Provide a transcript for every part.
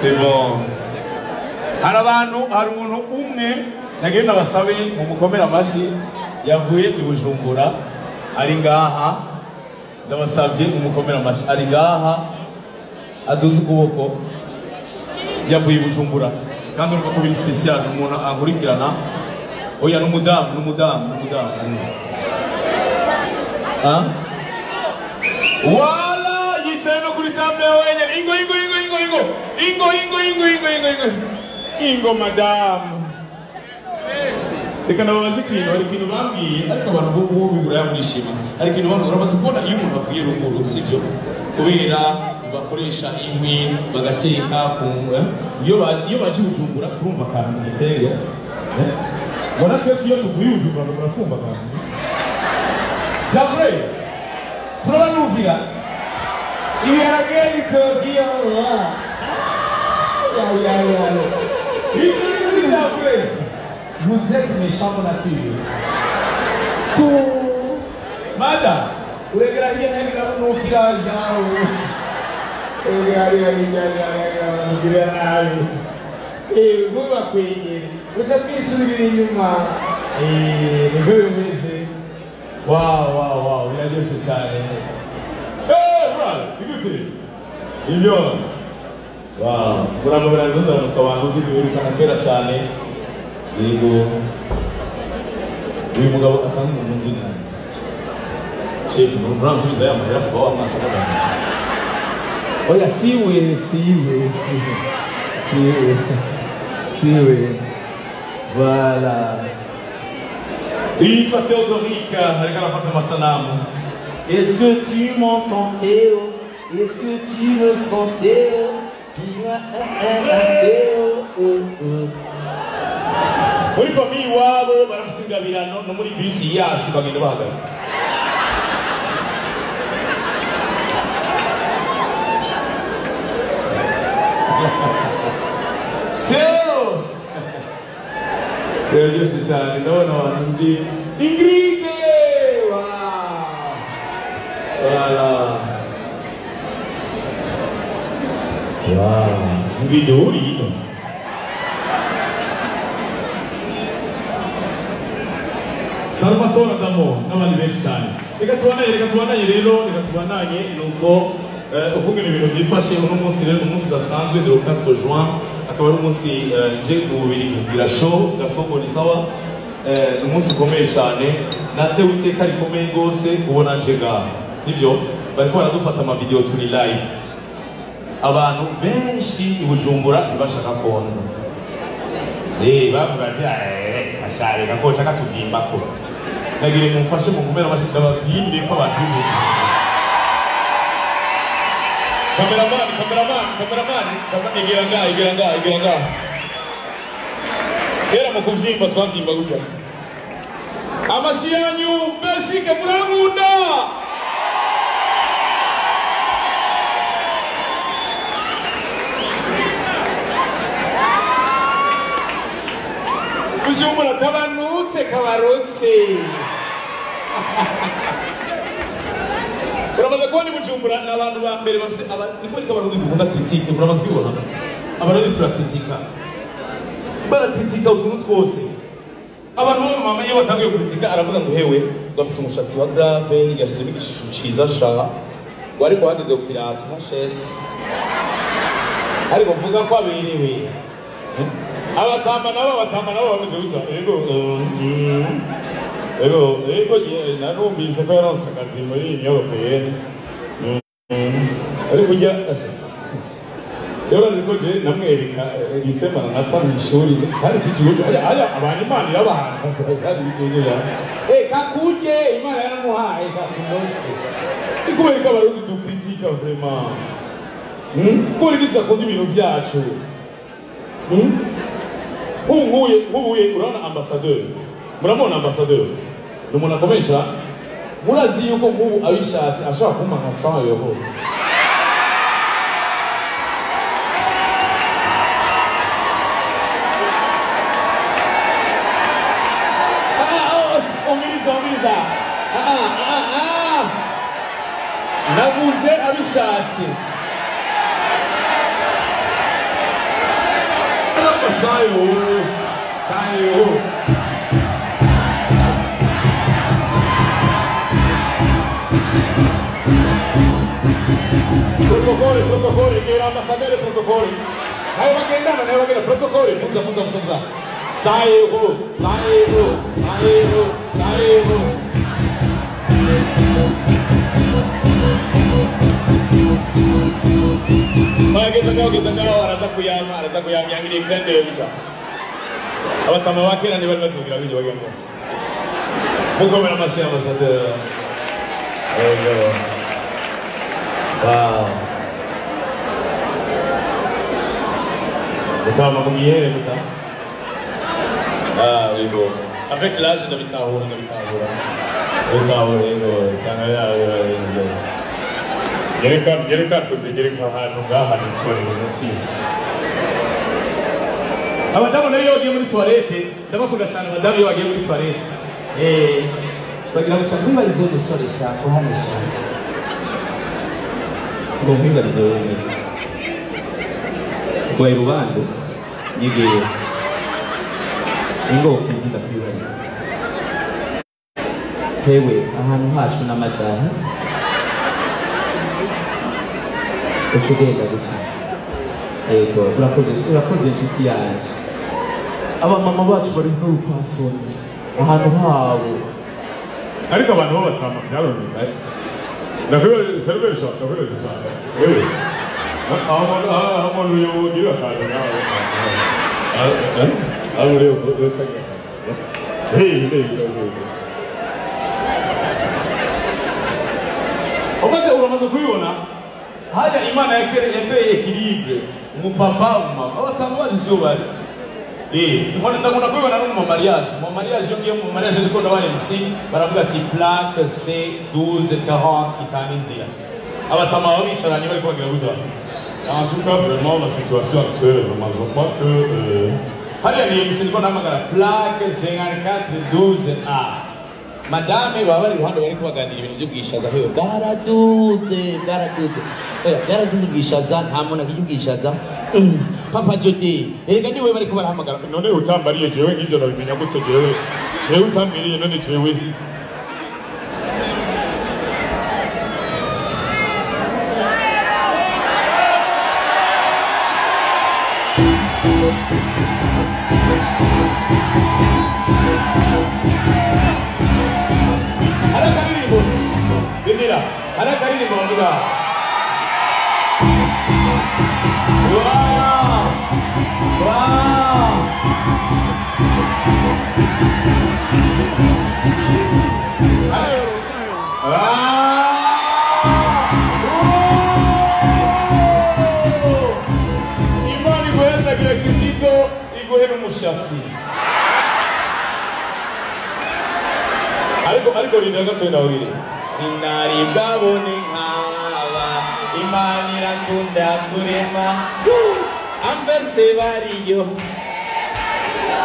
C'est bon. Hari abantu, hari umuntu umwe nagenda basabe mu mukomera amashi yavuye i Bujumbura ari ngaha ndabasabye mu mukomera amashi ari ngaha aduze ukuboko yavuye i Bujumbura kandi urumva ko biri special umuntu ankurikirana oya n'umudamu wala yicaye no kuri table wenyine ingo madamu reka nababaze ikintu hari ikintu bambwiye ariko abantu b'ubu bibura yamurishima hari ikintu bambwiye uramaze kubona iyo umuntu avuye ruguru sivyo kubera bakoresha inkwi bagateka iyo baje Bujumbura turumva akantu giteye bona twese iyo tuvuye Bujumbura turumva akantu Jabre turabanugira ibiharage bikogiye vous êtes méchant de nature. Tout. Madame, vous regardez le village. Et vous m'accueillez. Vous êtes ici, Waouh, il y a deux choses. Voilà, écoutez. IVYO. Wow, muramubereza ndamusobanuzi birukana kera cyane yego uyu mugabo asanzwe mu nzina chef no Francis ya mara kwa mwaka oya siwe voilà une fois théodorique avec la pâte masanamu est-ce que tu m'entends Théo est-ce que tu me sens Théo muri famille wabo baramusingabira no muri bisi yasi bagenda bahagaze Teo Teo yose cyane ndabona abantu nzi Ingrid voilà wow, Ihuriro. Salvatore Adamo, n'abandi benshi cyane. Reka tubananye nuko ukungene ibintu byifashe uno munsi rero umunsi udasanzwe le 4 juin akaba ari umunsi nje mu bubiri kugira show Gasore Comedy umunsi ukomeye cyane natse witeka rikomeye gose kubona nje ngaha sivyo bariko baradufata ama video turi live abantu benshi i Bujumbura ntibashaka konza bavuga ati ashare kako chaka tugimba ko nagire mumfashe mu kumera amashika bavyimbe ko abantu cameraman igera nga kera mu kuvyimba twavyimba gutya amashi yanyu Belgique murankunda Bujumbura kabarutse uramaze kubona Bujumbura n'abantu ba mbere bafite niko Abarundi dukunda critique uramaze kubibona Abarundi turakritika barakritika utuntu twose abantu mama iyo batangiye kritika aravuga ngo hewe gafise umushatsi wa grave yashyize igishisho ciza sha wari kuhageze ku kirato hashese ariko mvuga ko aberewe abatamba nabo bameze gutya ego narumvise ko yaronse akazi muri iyi européenne ariko ujya cyorazi ko je namwereka isemana natsa mu ishuri cyari kigihugu abantu Imana irabahanze cyari bigihugu kakuje Imana yaramuhaye kakundose ikubera ko Abarundi dukritika vraiment ko rigiza ko ibintu byacu Huye urabona ambassadeur muramona ambassadeur n'umuntu akomesha murazi yuko nk'ubu abishatse ashaka kumpa nka 100 euro omiriza navuze abishatse Protocoli, che era ambassadore protocoli. Hai una che andava, protocoli, funza. Saevo. Ma che sagaw, araza kuyama, yangi di grande vicha. Abatama wakera ni balma tugira video bagenda. Muko mera mashia ambassadeur. Wow. Bamuhaye, ah, oui, bon. Avec l'âge, je vais t'avoir. Yereka kuze yereka ahantu ngaha ni toilette. Abadamu nayo bagiye muri toilette, ndabakunda cyane abadamu iyo bagiye muri toilette. Bagira ngo twibarize gusoresha ko hano cyane. Ngo twibarize wewe. Kwa rubando yigiye ingo kizinda kwibariza. Hewe ahantu hacu n'amadaha. Ukugenda gutya. Ego urakoze inshuti yaje. Abamama bacu bari n'urupfasoni ahantu habo. Ariko abantu bo batsama byarondeka. Nakwiye serverisha. Wewe. Aho yo gira kandi nawe. Aho yo kwega. Hey. Obaze uramaze kuyibona? Haya imana yakereye ekilibre umupapa umama abatanga bazizo bari nkone ndakunda kubibona no mu mariage yo ngiye mu mariage ariko ndabaye MC baravuga ati plaque C12 40 itanizira abatama babicaranye bari kubagira gutya en tout cas vraiment la situation actuelle vraiment je crois que haya ni MC niko namagara plaque 54 12A Madame baba bari ruhande bari kubaganira ibintu byo bwishaza hewe baraduze bwishaza nta muntu akijubwishaza papa Jody ega niwe bari kubarahamagara none utambariye jewe nk'ibyo nabimenya gutse jewe utambiriye none jewe Ada kali ni bawa juga. Wow. Imani kuweza kila kizito iguhera umushasi. Ariko lindaga twenda wili. Sinari babone nkaba Imana irakunda kurema amberse bariyo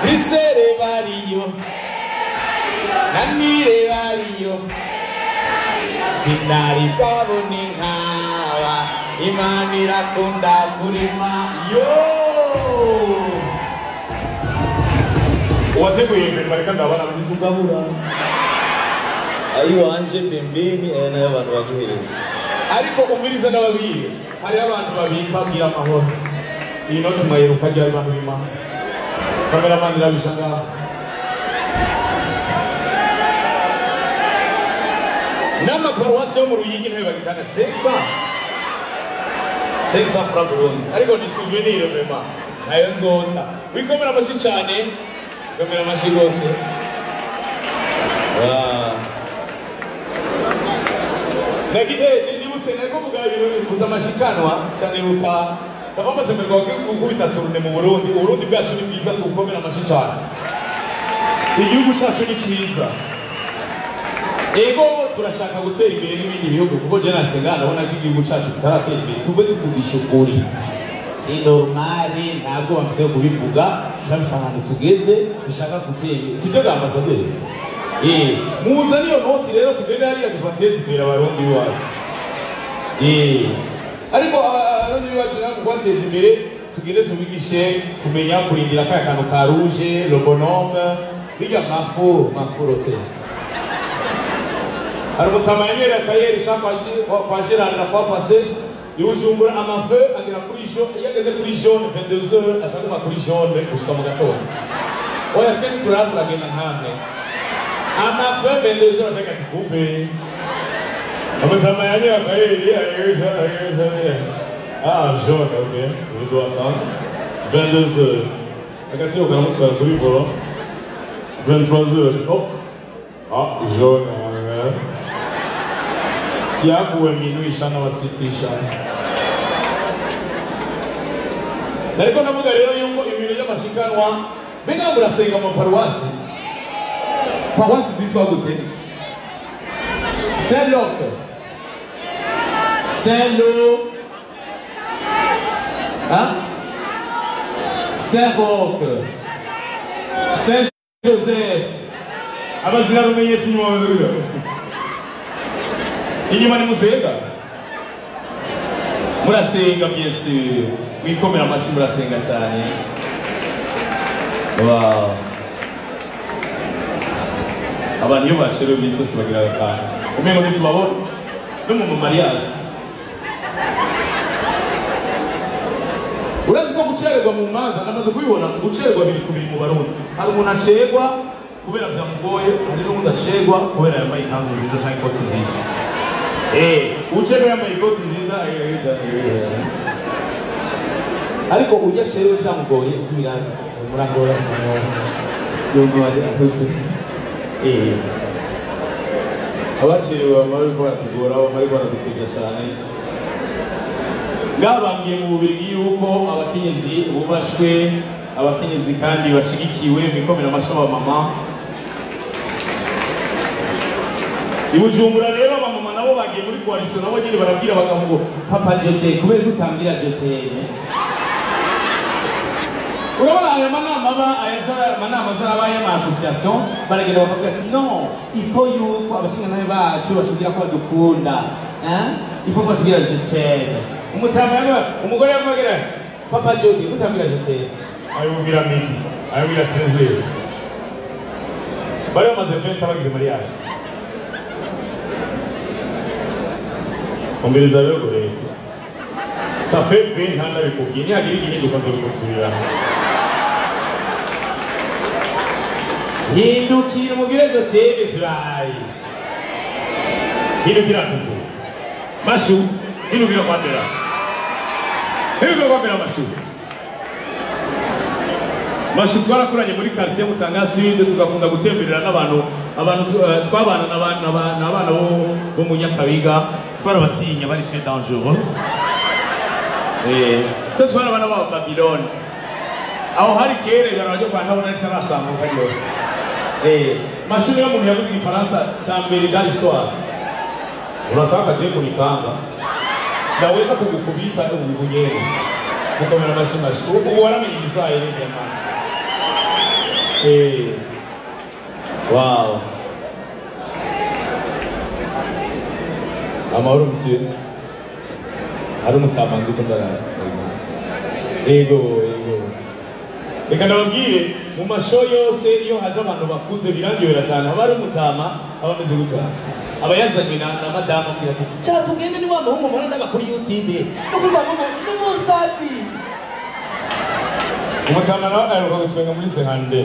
bisere bariyo nanire bariyo sinari babone nkaba Imana irakunda kurema yo wateguye imbere bareka ndabana n'itugabura ayo anje pembeni na y'abantu baguhereza ariko umiriza n'ababiri hari abantu babika amahoro iyi noti mayiruka ajya abantu bima cameraman irabishanga nama paruwasi yo mu Ruyigi nayo bagitanga 600 francs Burundi ariko ni souvenir vraiment nayo nzota wikomera amashi cyane wikomera amashi gose Nagide nibutse nako mugabiro kuza amashikanwa cyane ruka bamaze merwa gukubita turune mu Burundi bwacu ni bwiza tukomera amashi cyane igihugu cyacu ni cyiza ego turashaka gutera imbere n'ibindi bihugu kuko je nasenga ndabona ko igihugu cyacu kitaratera imbere tube tuvugisha ukuri si normal ntabwo bamse kubivuga cyabisanga tugeze dushaka gutera sibyo bw'ambasaderi muza niyo noti rero tugenda hariya dufateze imbere abarundi bacu ariko abarundi bacu nabo kwateza imbere tugende tubigishe kumenya kurindira kaya kantu ka rouge le bonhomme bijya mafurote hari umutamayenera akayeri kwa Gerard na kwa passé yujumbura amave agira kuri jaune yageze kuri jaune 22h ashaka kuri jaune gushika mu gatondo oya feni turaza agenda nkamwe amave 22h ashaka kupe umutamayenera akayeri ayeza ah jaune ok je dois attendre 22h agati ukaramutwara kuri volo 23h oh ah jaune Tiago minuisha n'abasitisha ariko navuga rero yuko ibintu by'amashikanwa mbega murasenga mu paruwasi zitwa gute Saint-Roch Saint-Joseph abazina rumenyetso inyuma y'urugo inyuma ni musenga murasenga byese wikomera amashi murasenga cyane wow abantu iyo bashero bisosi bagira bakana umengo ni tubabona no mu mariage urazi ko gucererwa mu manza namaze kubibona gucererwa biri kubiri mu Barundi hari umuntu acererwa kubera byamugoye hari n'umuntu acererwa kubera yambaye ikanzu nziza cyangwa ikoti nziza ucererwa yambaye ikoti nziza ariko ujya acererwa byamugoye uzibiranga murangora yumva bari akoze abacerewe bari baratugora bari baradutega cyane ngabambye mu Bubiligi yuko abakenyezi bubashwe abakenyezi kandi bashigikiwe bikomera amashaba mama ibujumbura rero abamama nabo bagiye muri coalition nabo nyine barabwira abagabo ngo papa jete kubera gutambira jete urabona aya manama z'abaye ama association baragira bakavuga ati non il faut yuko abashingana bacu batugira ko badukunda il faut batugira jete umugore yamagira papa jodi gutambira jete ayubira mimi ayubira trezor bari bamaze kwita bagize mariage ombeleza rero goretse ça fait bien ntanda bikubwiye ni hagira igihe dukanze bikutsubira hindukira umugire dutebe turayi hindukira ntuze mashu hindukira kwambera mashu twarakuranye muri quartier Mutanga Sud tugakunda gutemberera n'abantu twabana n'abana bo mu Nyakabiga twarabatinya bari très dangereux twarabana ba Babylone aho hari kere baraje kwanda bona tarasamuka yose mashu niyo muntu yavuze igifaransa cyambere dans l'histoire unataka je kunikanga naweza kukukubita ubunyere kukomera mashimashu ubu waramenye Israeli jamani wow amahoro monsieur ari umutamanzi ko ndara ego reka ndababwire mu masho yose iyo haje abantu bakuze birangiyora cyane abari umutama abameze gutya abayazanywe na madamu kugira ati cyangwa tugende ni wa muhungu mwana ndaga kuri YouTube no kuva mu n'umusazi umutama nawe aheruka gutwenga muri sehande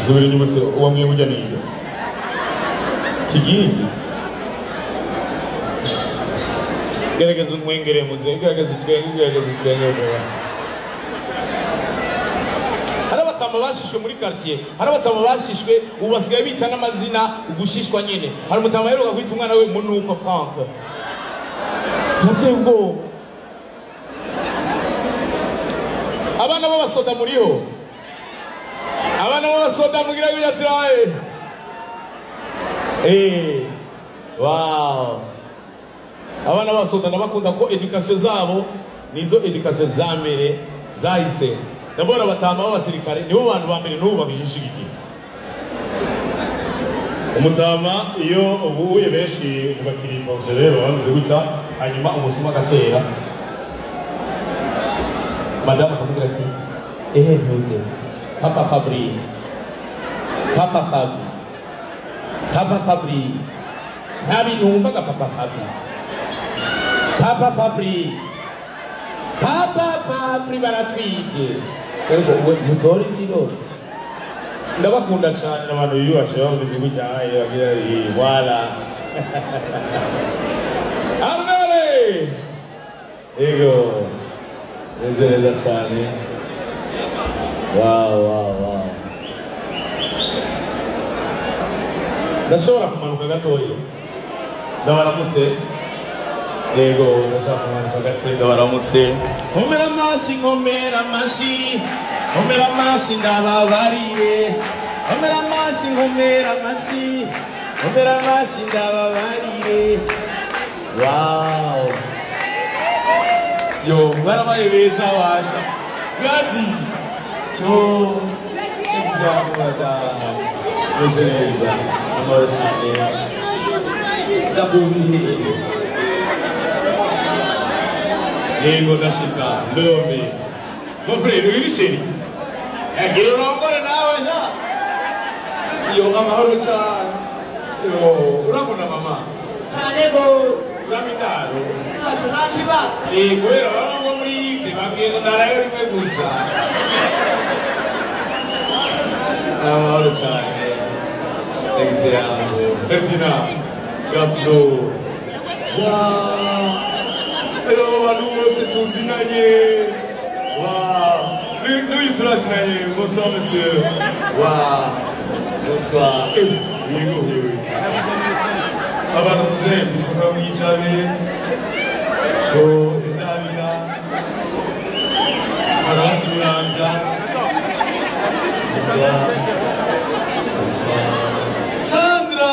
zubira inyumutse uwamwiye ujya niyo Kigingi gerageza umwengere muze gerageza utwenge hari abatamba bashishwe muri quartier hari abatamba bashishwe ubu basigaye bita n'amazina ugushishwa nyene hari umutamba yaheruka kwita umwana we Munuko Frank natego abana b'abasoda muriho abana b'abasoda mugira bijatiraye wow abana basoda nabakunda ko education zabo nizo education za mbere zahise ndabona batamba b'abasirikare nibo bantu ba mbere n'ubu babishigikira Umutama iyo ubuye benshi mugakiri fonctionnaire bameze gutya hanyuma umusuma agatera madame akavuga ati ehe ntuze Papa Fabri nta bintu wumvaga Papa Fabri baratwige mutora ikiro ndabakunda cyane abantu biyubashye bameze gutya wala Arnale ego neza cyane wow ndashobora kumanuka gatoya ndabaramutse ego ndashaka kumanuka gatoya ndabaramutse nkomera amashi ndababarire wow yo mwarabaye beza washa gadi yo nzamurada neza amahoro cyane ndabuzi yego ndashika ndome mofrere wirisheri yagira urongore nawe nta yo amahoro cyane yo urabona mama cyane gose uramindaro ntacyo nakiba kubera baba ngo muri yike babwiye ngo ndarayo rimwe gusa amahoro cyane example Ferdinand Gaflo hello abantu bose tuzinanye n'uyu turazinanye bonsoir monsieur bonsoir yego abantu tuzanye isonga mwijabe so endabira arasi muranja Sandra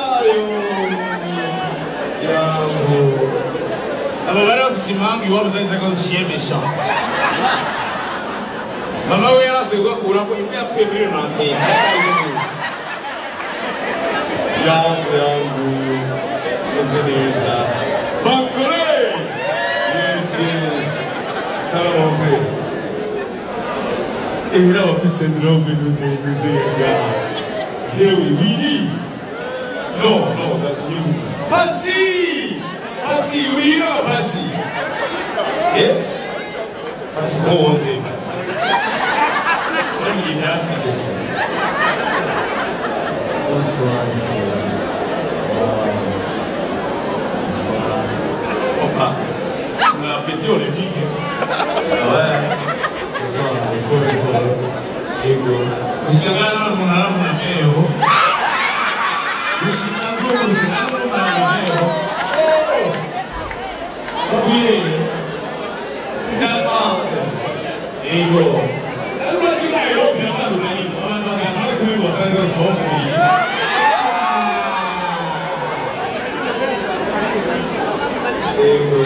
aba bari bafise impamvu iwabo zari ko zishimesha mama we yarase gukura ko imwe yapfuye muri Ronaldo yangu neza Bangore yes salam era office syndrome duze ya here we need no that you Pasi we know Pasi Pasi onze Only nasi desa Opa na petit olympique ego ushangana munara munameo ushinanzo ushangana munameo kama ego alikuwa leo pia ndani mama kama kwa sasa somo ego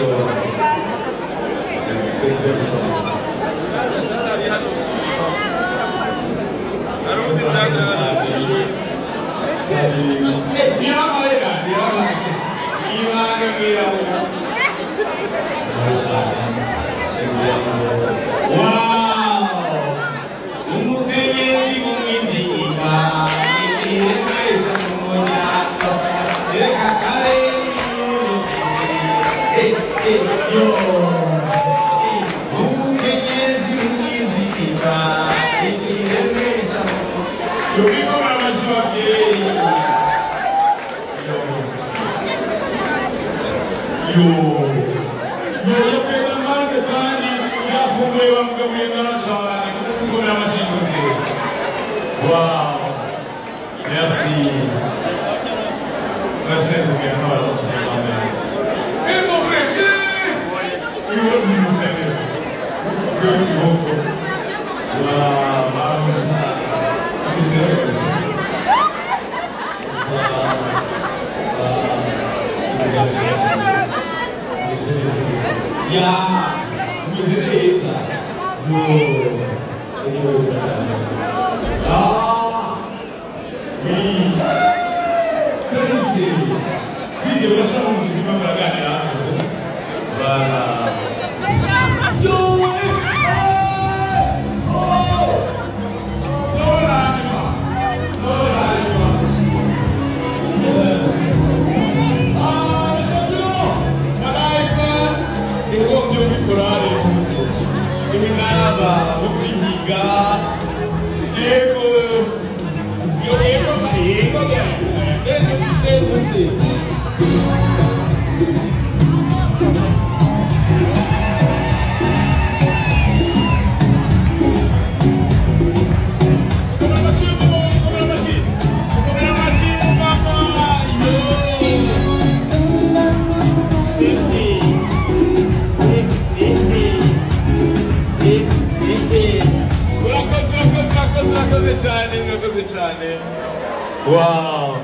Wow, merci. Merci beaucoup. Et mon frère, il va vous saluer. C'est un petit bon coup. Wow, vous êtes ça. Ah, oui. seri video urashaka muzima muraganira bara yo wow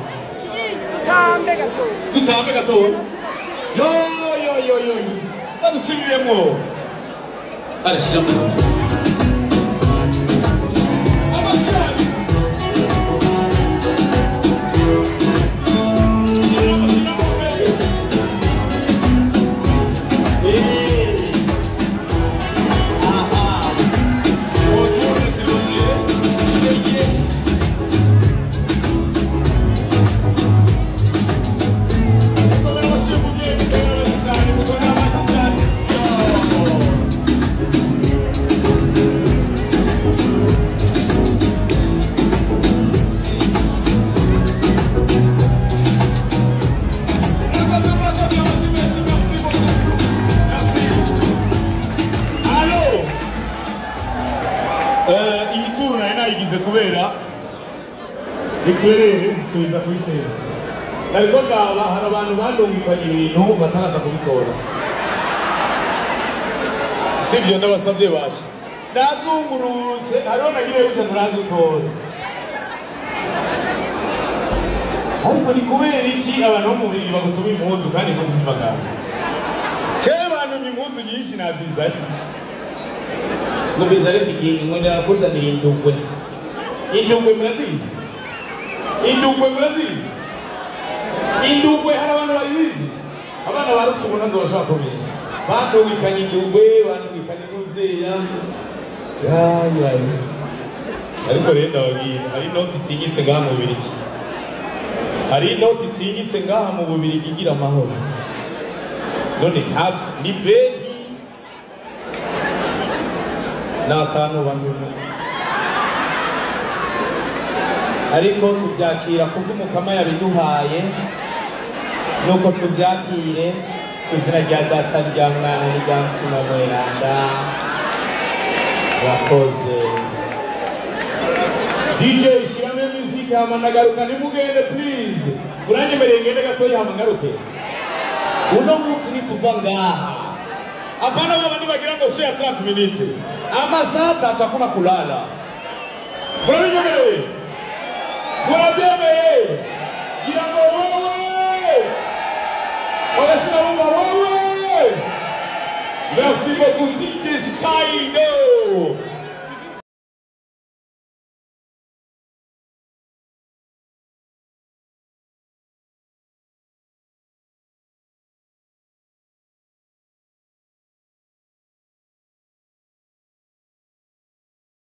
dutambe gato yo badusubiremo arashiramo ikwerere subiza kuri sera ariko ngaba hari abantu bandungikanye ibintu bataraza kubitora sibyo ndabasabye bashe ndazungurutse hariho nagiye gute ntarazitora ariko ni kubera iki abantu bo mu buriri bagutuma impuzu kandi impuzu zivagana kera abantu impuzu nyinshi nazizanye ngo bizare Kigingi ngo ndakuzanira indungwe murazizi indungwe murazizi indungwe hari abantu bayizi abana barusubu nazo bashaka kumenya bandungikanye indungwe bandungikanye n'uzeya ariko rero ndababwira hari inoti itinyitse ngaha mu Bubiligi hari inoti itinyitse ngaha mu Bubiligi igira amahoro none ni beni n'atanu bamwe ariko tubyakira kubw'umukama yabiduhaye nuko tubyakire ku izina rya Data rya Mwana n'irya Mutima mweranda Barakoze DJ shirame muziki hamandagaruka nimugende please uranyemereye ngende gatoya hamagaruke uno munsi nituva ngaha apana baba nibagira ngo share 30 minutes amasaha 3 hakuna kulala uranyemereye